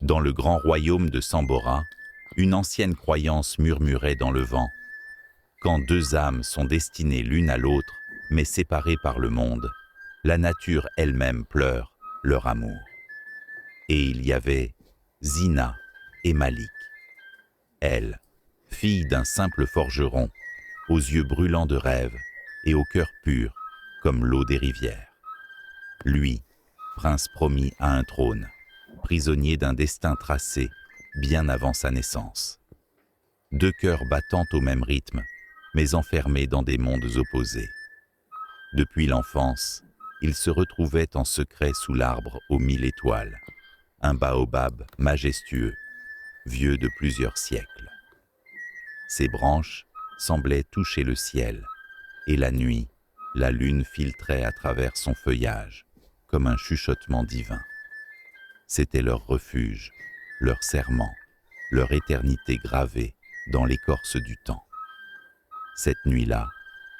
Dans le grand royaume de Sambora, une ancienne croyance murmurait dans le vent. Quand deux âmes sont destinées l'une à l'autre, mais séparées par le monde, la nature elle-même pleure leur amour. Et il y avait Zina et Malik. Elle, fille d'un simple forgeron, aux yeux brûlants de rêve et au cœur pur comme l'eau des rivières. Lui, prince promis à un trône, prisonnier d'un destin tracé bien avant sa naissance. Deux cœurs battant au même rythme, mais enfermés dans des mondes opposés. Depuis l'enfance, ils se retrouvaient en secret sous l'arbre aux 1000 étoiles, un baobab majestueux, vieux de plusieurs siècles. Ses branches semblaient toucher le ciel, et la nuit, la lune filtrait à travers son feuillage, comme un chuchotement divin. C'était leur refuge, leur serment, leur éternité gravée dans l'écorce du temps. Cette nuit-là,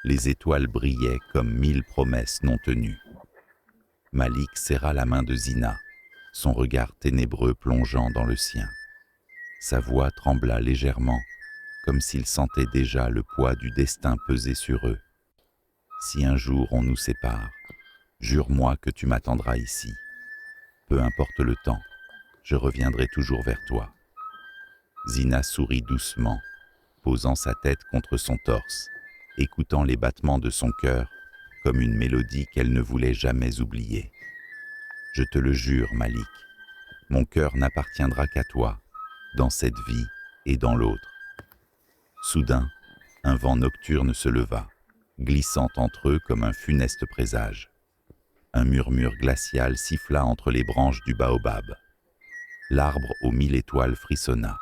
les étoiles brillaient comme 1000 promesses non tenues. Malik serra la main de Zina, son regard ténébreux plongeant dans le sien. Sa voix trembla légèrement, comme s'il sentait déjà le poids du destin peser sur eux. Si un jour on nous sépare, jure-moi que tu m'attendras ici. Peu importe le temps, je reviendrai toujours vers toi. Zina sourit doucement, posant sa tête contre son torse, écoutant les battements de son cœur comme une mélodie qu'elle ne voulait jamais oublier. Je te le jure, Malik, mon cœur n'appartiendra qu'à toi, dans cette vie et dans l'autre. Soudain, un vent nocturne se leva, glissant entre eux comme un funeste présage. Un murmure glacial siffla entre les branches du baobab. L'arbre aux 1000 étoiles frissonna.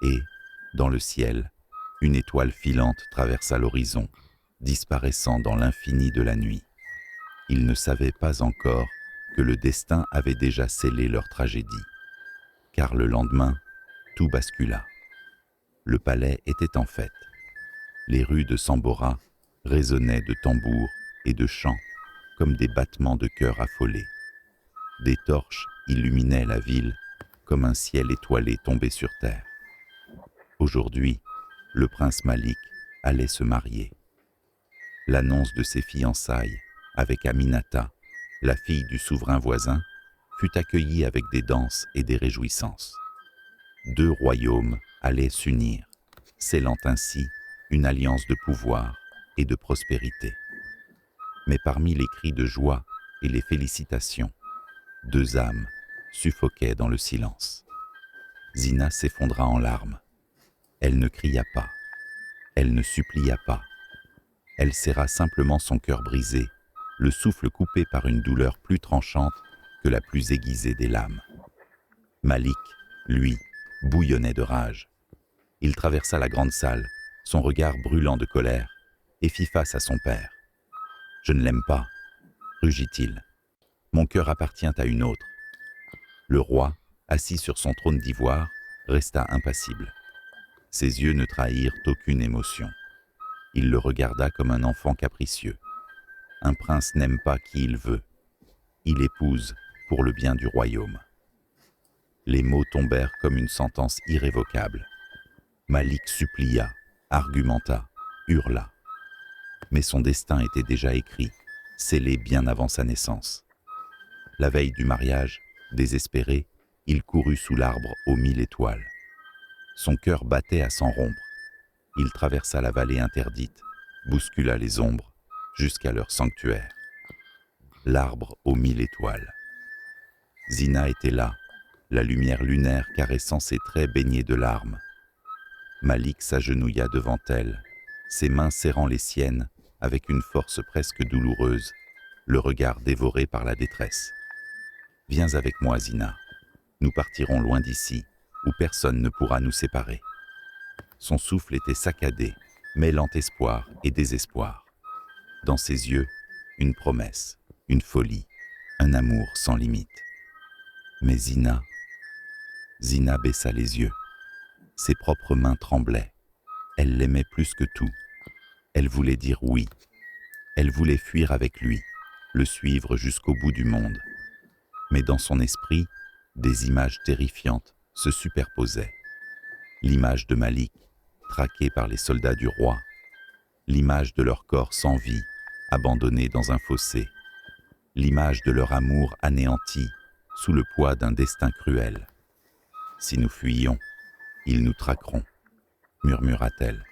Et, dans le ciel, une étoile filante traversa l'horizon, disparaissant dans l'infini de la nuit. Ils ne savaient pas encore que le destin avait déjà scellé leur tragédie. Car le lendemain, tout bascula. Le palais était en fête. Les rues de Sambora résonnaient de tambours et de chants, comme des battements de cœur affolés. Des torches illuminaient la ville, comme un ciel étoilé tombé sur terre. Aujourd'hui, le prince Malik allait se marier. L'annonce de ses fiançailles avec Aminata, la fille du souverain voisin, fut accueillie avec des danses et des réjouissances. Deux royaumes allaient s'unir, scellant ainsi une alliance de pouvoir et de prospérité. Mais parmi les cris de joie et les félicitations, deux âmes suffoquaient dans le silence. Zina s'effondra en larmes. Elle ne cria pas, elle ne supplia pas. Elle serra simplement son cœur brisé, le souffle coupé par une douleur plus tranchante que la plus aiguisée des lames. Malik, lui, bouillonnait de rage. Il traversa la grande salle, son regard brûlant de colère, et fit face à son père. « Je ne l'aime pas, » rugit-il. « Mon cœur appartient à une autre. » Le roi, assis sur son trône d'ivoire, resta impassible. Ses yeux ne trahirent aucune émotion. Il le regarda comme un enfant capricieux. Un prince n'aime pas qui il veut. Il épouse pour le bien du royaume. Les mots tombèrent comme une sentence irrévocable. Malik supplia, argumenta, hurla. Mais son destin était déjà écrit, scellé bien avant sa naissance. La veille du mariage, désespéré, il courut sous l'arbre aux 1000 étoiles. Son cœur battait à s'en rompre. Il traversa la vallée interdite, bouscula les ombres, jusqu'à leur sanctuaire. L'arbre aux 1000 étoiles. Zina était là, la lumière lunaire caressant ses traits baignés de larmes. Malik s'agenouilla devant elle, ses mains serrant les siennes avec une force presque douloureuse, le regard dévoré par la détresse. « Viens avec moi, Zina. Nous partirons loin d'ici, où personne ne pourra nous séparer. » Son souffle était saccadé, mêlant espoir et désespoir. Dans ses yeux, une promesse, une folie, un amour sans limite. Mais Zina baissa les yeux. Ses propres mains tremblaient. Elle l'aimait plus que tout. Elle voulait dire oui. Elle voulait fuir avec lui, le suivre jusqu'au bout du monde. Mais dans son esprit, Des images terrifiantes se superposaient. L'image de Malik, traqué par les soldats du roi. L'image de leur corps sans vie, abandonné dans un fossé. L'image de leur amour anéanti, sous le poids d'un destin cruel. Si nous fuyions, ils nous traqueront, murmura-t-elle.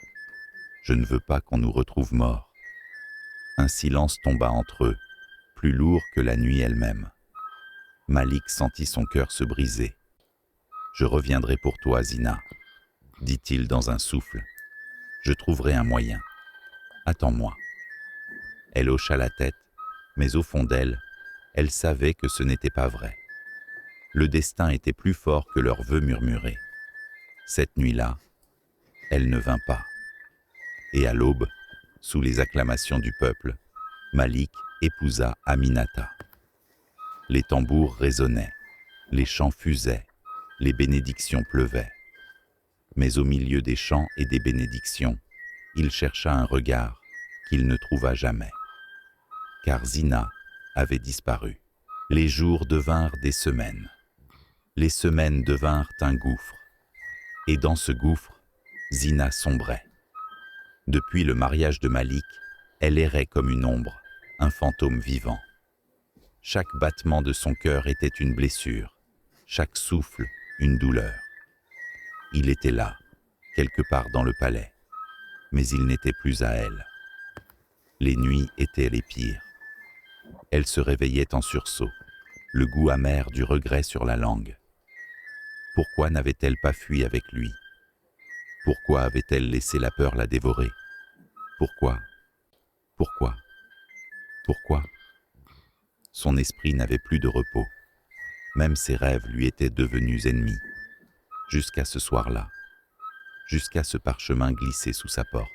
Je ne veux pas qu'on nous retrouve morts. Un silence tomba entre eux, plus lourd que la nuit elle-même. Malik sentit son cœur se briser. Je reviendrai pour toi, Zina, dit-il dans un souffle. Je trouverai un moyen. Attends-moi. Elle hocha la tête, mais au fond d'elle, elle savait que ce n'était pas vrai. Le destin était plus fort que leurs vœux murmurés. Cette nuit-là, elle ne vint pas. Et à l'aube, sous les acclamations du peuple, Malik épousa Aminata. Les tambours résonnaient, les chants fusaient, les bénédictions pleuvaient. Mais au milieu des chants et des bénédictions, il chercha un regard qu'il ne trouva jamais. Car Zina avait disparu. Les jours devinrent des semaines. Les semaines devinrent un gouffre. Et dans ce gouffre, Zina sombrait. Depuis le mariage de Malik, elle errait comme une ombre, un fantôme vivant. Chaque battement de son cœur était une blessure, chaque souffle une douleur. Il était là, quelque part dans le palais, mais il n'était plus à elle. Les nuits étaient les pires. Elle se réveillait en sursaut, le goût amer du regret sur la langue. Pourquoi n'avait-elle pas fui avec lui? Pourquoi avait-elle laissé la peur la dévorer? Pourquoi? Pourquoi? Son esprit n'avait plus de repos. Même ses rêves lui étaient devenus ennemis. Jusqu'à ce soir-là, jusqu'à ce parchemin glissé sous sa porte.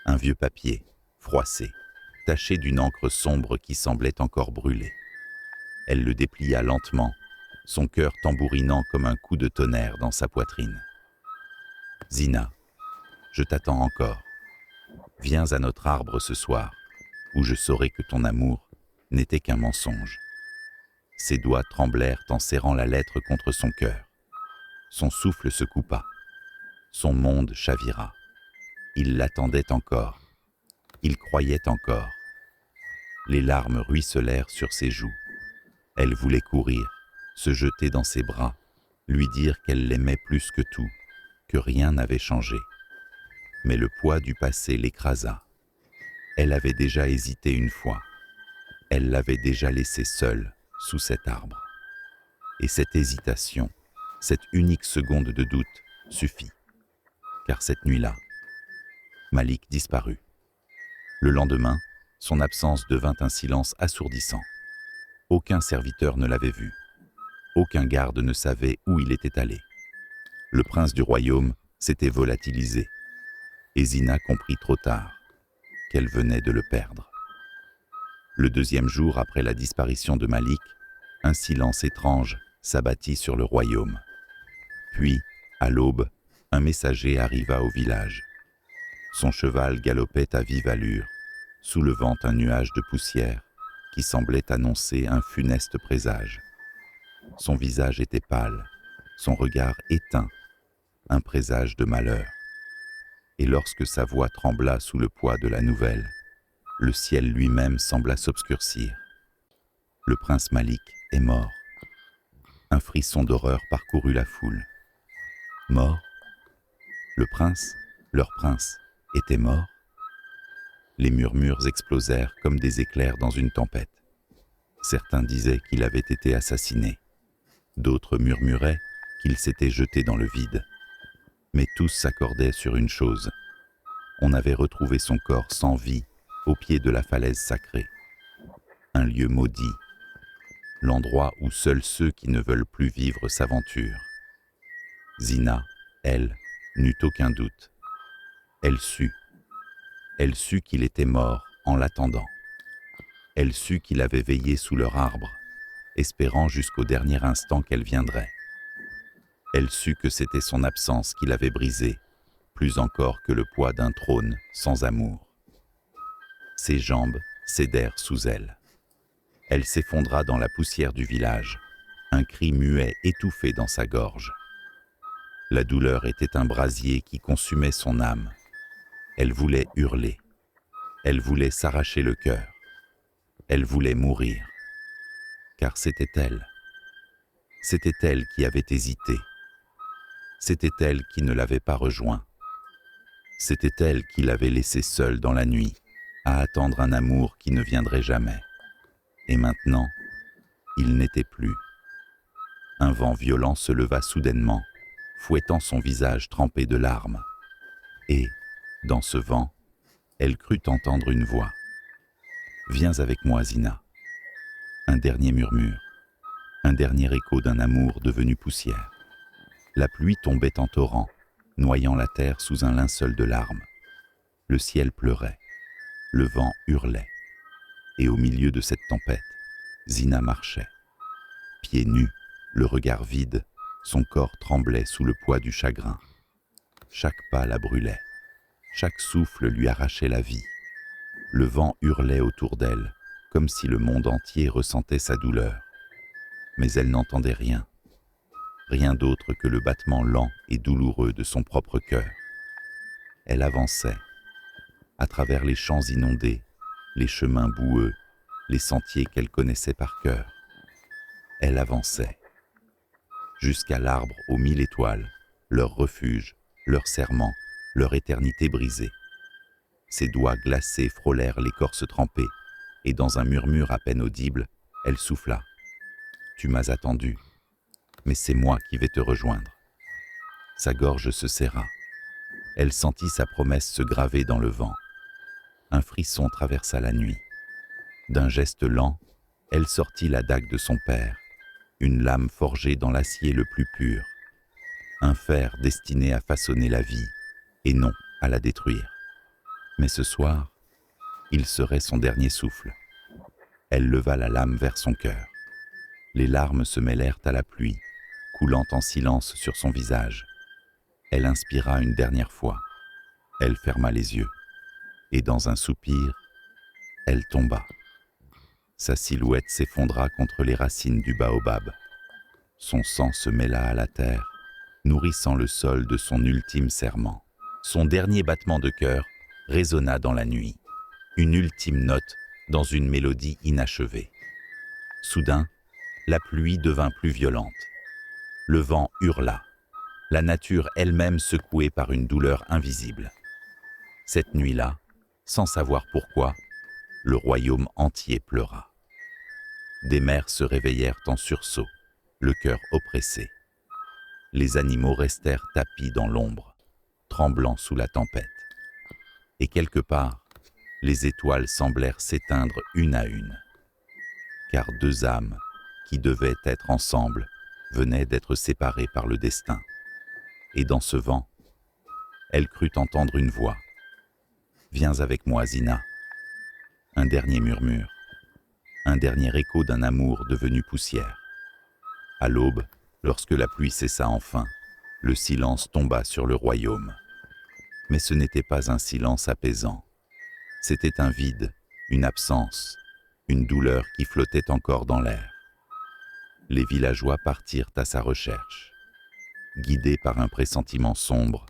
Un vieux papier, froissé, taché d'une encre sombre qui semblait encore brûler. Elle le déplia lentement, son cœur tambourinant comme un coup de tonnerre dans sa poitrine. Zina, je t'attends encore. Viens à notre arbre ce soir, où je saurai que ton amour n'était qu'un mensonge. Ses doigts tremblèrent en serrant la lettre contre son cœur. Son souffle se coupa. Son monde chavira. Il l'attendait encore. Il croyait encore. Les larmes ruisselèrent sur ses joues. Elle voulait courir, se jeter dans ses bras, lui dire qu'elle l'aimait plus que tout, que rien n'avait changé. Mais le poids du passé l'écrasa. Elle avait déjà hésité une fois. Elle l'avait déjà laissé seule sous cet arbre. Et cette hésitation, cette unique seconde de doute, suffit. Car cette nuit-là, Malik disparut. Le lendemain, son absence devint un silence assourdissant. Aucun serviteur ne l'avait vu. Aucun garde ne savait où il était allé. Le prince du royaume s'était volatilisé. Et Zina comprit trop tard qu'elle venait de le perdre. Le deuxième jour après la disparition de Malik, un silence étrange s'abattit sur le royaume. Puis, à l'aube, un messager arriva au village. Son cheval galopait à vive allure, soulevant un nuage de poussière qui semblait annoncer un funeste présage. Son visage était pâle, son regard éteint, un présage de malheur. Et lorsque sa voix trembla sous le poids de la nouvelle, le ciel lui-même sembla s'obscurcir. Le prince Malik est mort. Un frisson d'horreur parcourut la foule. Mort? Le prince, leur prince, était mort? Les murmures explosèrent comme des éclairs dans une tempête. Certains disaient qu'il avait été assassiné. D'autres murmuraient qu'il s'était jeté dans le vide. Mais tous s'accordaient sur une chose. On avait retrouvé son corps sans vie au pied de la falaise sacrée. Un lieu maudit. L'endroit où seuls ceux qui ne veulent plus vivre s'aventurent. Zina, elle, n'eut aucun doute. Elle sut. Elle sut qu'il était mort en l'attendant. Elle sut qu'il avait veillé sous leur arbre, espérant jusqu'au dernier instant qu'elle viendrait. Elle sut que c'était son absence qui l'avait brisée, plus encore que le poids d'un trône sans amour. Ses jambes cédèrent sous elle. Elle s'effondra dans la poussière du village, un cri muet étouffé dans sa gorge. La douleur était un brasier qui consumait son âme. Elle voulait hurler. Elle voulait s'arracher le cœur. Elle voulait mourir. Car c'était elle. C'était elle qui avait hésité. C'était elle qui ne l'avait pas rejoint. C'était elle qui l'avait laissé seule dans la nuit, à attendre un amour qui ne viendrait jamais. Et maintenant, il n'était plus. Un vent violent se leva soudainement, fouettant son visage trempé de larmes. Et, dans ce vent, elle crut entendre une voix. « Viens avec moi, Zina. » Un dernier murmure, un dernier écho d'un amour devenu poussière. La pluie tombait en torrent, noyant la terre sous un linceul de larmes. Le ciel pleurait, le vent hurlait. Et au milieu de cette tempête, Zina marchait. Pieds nus, le regard vide, son corps tremblait sous le poids du chagrin. Chaque pas la brûlait, chaque souffle lui arrachait la vie. Le vent hurlait autour d'elle, comme si le monde entier ressentait sa douleur. Mais elle n'entendait rien, rien d'autre que le battement lent et douloureux de son propre cœur. Elle avançait, à travers les champs inondés, les chemins boueux, les sentiers qu'elle connaissait par cœur. Elle avançait, jusqu'à l'arbre aux 1000 étoiles, leur refuge, leur serment, leur éternité brisée. Ses doigts glacés frôlèrent l'écorce trempée, et dans un murmure à peine audible, elle souffla. « Tu m'as attendu, mais c'est moi qui vais te rejoindre. » Sa gorge se serra. Elle sentit sa promesse se graver dans le vent. Un frisson traversa la nuit. D'un geste lent, elle sortit la dague de son père, une lame forgée dans l'acier le plus pur, un fer destiné à façonner la vie, et non à la détruire. Mais ce soir, il serait son dernier souffle. Elle leva la lame vers son cœur. Les larmes se mêlèrent à la pluie, coulant en silence sur son visage. Elle inspira une dernière fois. Elle ferma les yeux. Et dans un soupir, elle tomba. Sa silhouette s'effondra contre les racines du baobab. Son sang se mêla à la terre, nourrissant le sol de son ultime serment. Son dernier battement de cœur résonna dans la nuit, une ultime note dans une mélodie inachevée. Soudain, la pluie devint plus violente. Le vent hurla, la nature elle-même secouée par une douleur invisible. Cette nuit-là, sans savoir pourquoi, le royaume entier pleura. Des mères se réveillèrent en sursaut, le cœur oppressé. Les animaux restèrent tapis dans l'ombre, tremblant sous la tempête. Et quelque part, les étoiles semblèrent s'éteindre une à une. Car deux âmes, qui devaient être ensemble, venaient d'être séparées par le destin. Et dans ce vent, elle crut entendre une voix. « Viens avec moi, Zina. » Un dernier murmure, un dernier écho d'un amour devenu poussière. À l'aube, lorsque la pluie cessa enfin, le silence tomba sur le royaume. Mais ce n'était pas un silence apaisant. C'était un vide, une absence, une douleur qui flottait encore dans l'air. Les villageois partirent à sa recherche. Guidés par un pressentiment sombre,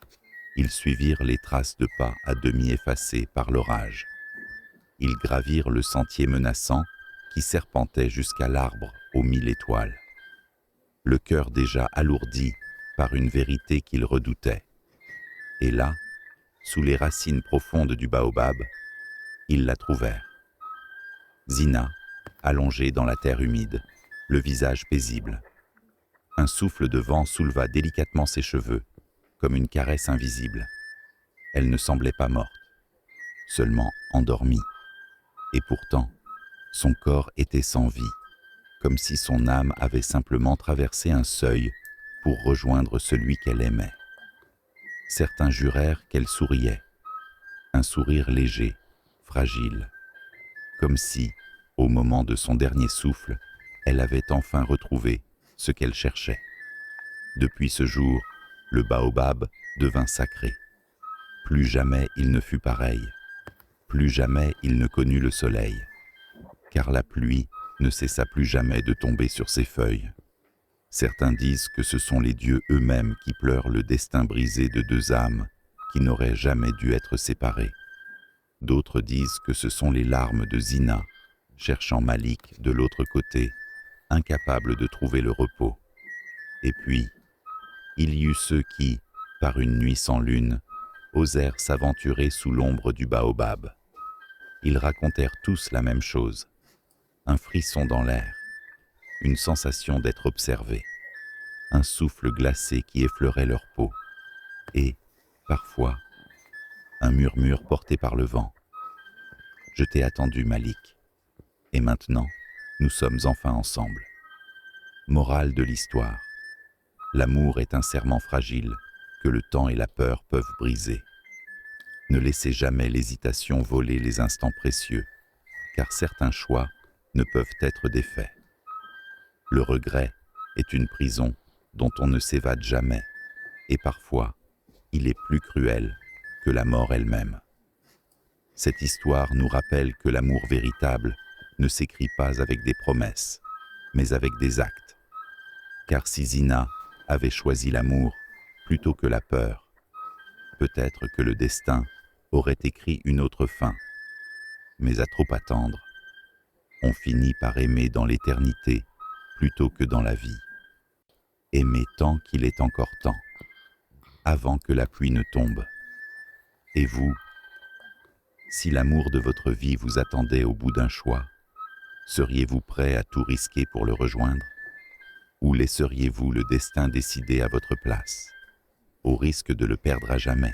ils suivirent les traces de pas à demi effacées par l'orage. Ils gravirent le sentier menaçant qui serpentait jusqu'à l'arbre aux 1000 étoiles. Le cœur déjà alourdi par une vérité qu'ils redoutaient. Et là, sous les racines profondes du baobab, ils la trouvèrent. Zina, allongée dans la terre humide, le visage paisible. Un souffle de vent souleva délicatement ses cheveux, comme une caresse invisible. Elle ne semblait pas morte, seulement endormie. Et pourtant, son corps était sans vie, comme si son âme avait simplement traversé un seuil pour rejoindre celui qu'elle aimait. Certains jurèrent qu'elle souriait, un sourire léger, fragile, comme si, au moment de son dernier souffle, elle avait enfin retrouvé ce qu'elle cherchait. Depuis ce jour, le baobab devint sacré. Plus jamais il ne fut pareil. Plus jamais il ne connut le soleil. Car la pluie ne cessa plus jamais de tomber sur ses feuilles. Certains disent que ce sont les dieux eux-mêmes qui pleurent le destin brisé de deux âmes qui n'auraient jamais dû être séparées. D'autres disent que ce sont les larmes de Zina, cherchant Malik de l'autre côté, incapable de trouver le repos. Et puis, il y eut ceux qui, par une nuit sans lune, osèrent s'aventurer sous l'ombre du baobab. Ils racontèrent tous la même chose, un frisson dans l'air, une sensation d'être observé, un souffle glacé qui effleurait leur peau, et, parfois, un murmure porté par le vent. Je t'ai attendu, Malik, et maintenant, nous sommes enfin ensemble. Morale de l'histoire. L'amour est un serment fragile que le temps et la peur peuvent briser. Ne laissez jamais l'hésitation voler les instants précieux, car certains choix ne peuvent être défaits. Le regret est une prison dont on ne s'évade jamais, et parfois, il est plus cruel que la mort elle-même. Cette histoire nous rappelle que l'amour véritable ne s'écrit pas avec des promesses, mais avec des actes. Car si Zina avait choisi l'amour plutôt que la peur, peut-être que le destin aurait écrit une autre fin. Mais à trop attendre, on finit par aimer dans l'éternité plutôt que dans la vie. Aimer tant qu'il est encore temps, avant que la pluie ne tombe. Et vous, si l'amour de votre vie vous attendait au bout d'un choix, seriez-vous prêt à tout risquer pour le rejoindre? Ou laisseriez-vous le destin décider à votre place, au risque de le perdre à jamais?